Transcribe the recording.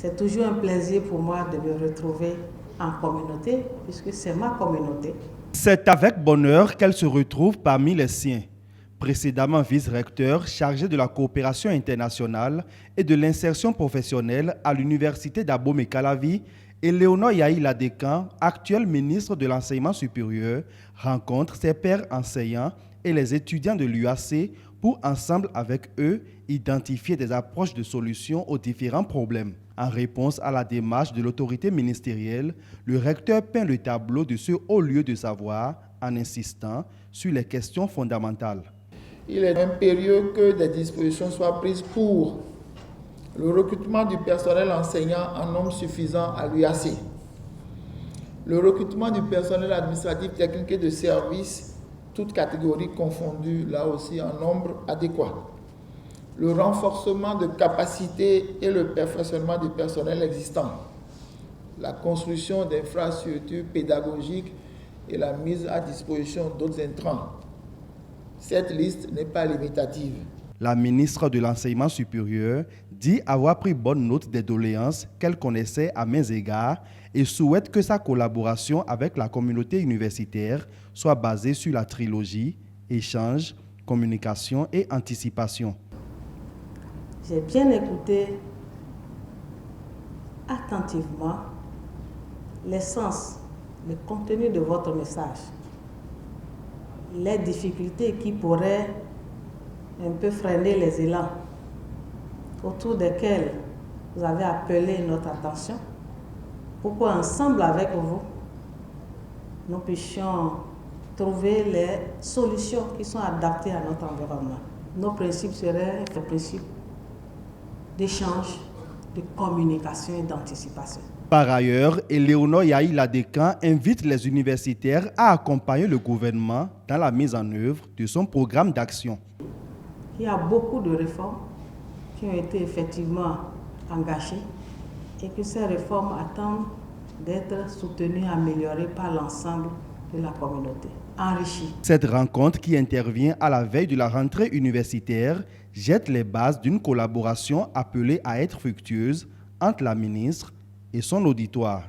C'est toujours un plaisir pour moi de me retrouver en communauté, puisque c'est ma communauté. C'est avec bonheur qu'elle se retrouve parmi les siens. Précédemment vice-recteur chargé de la coopération internationale et de l'insertion professionnelle à l'université d'Abomey-Calavi, Éléonore Yahi Ladécan, actuel ministre de l'Enseignement supérieur, rencontre ses pairs enseignants et les étudiants de l'UAC pour, ensemble avec eux, identifier des approches de solutions aux différents problèmes. En réponse à la démarche de l'autorité ministérielle, le recteur peint le tableau de ce haut lieu de savoir en insistant sur les questions fondamentales. Il est impérieux que des dispositions soient prises pour le recrutement du personnel enseignant en nombre suffisant à l'UAC, le recrutement du personnel administratif, technique et de services, toutes catégories confondues, là aussi en nombre adéquat, le renforcement de capacités et le perfectionnement du personnel existant, la construction d'infrastructures pédagogiques et la mise à disposition d'autres intrants. Cette liste n'est pas limitative. La ministre de l'Enseignement supérieur dit avoir pris bonne note des doléances qu'elle connaissait à mains égards et souhaite que sa collaboration avec la communauté universitaire soit basée sur la trilogie échange, communication et anticipation. J'ai bien écouté attentivement l'essence, le contenu de votre message, les difficultés qui pourraient un peu freiner les élans autour desquels vous avez appelé notre attention pour qu'ensemble avec vous, nous puissions trouver les solutions qui sont adaptées à notre environnement. Nos principes seraient des principes d'échange, de communication et d'anticipation. Par ailleurs, Éléonore Yahi Ladécan invite les universitaires à accompagner le gouvernement dans la mise en œuvre de son programme d'action. Il y a beaucoup de réformes qui ont été effectivement engagées et que ces réformes attendent d'être soutenues et améliorées par l'ensemble de la communauté, enrichies. Cette rencontre qui intervient à la veille de la rentrée universitaire jette les bases d'une collaboration appelée à être fructueuse entre la ministre et son auditoire.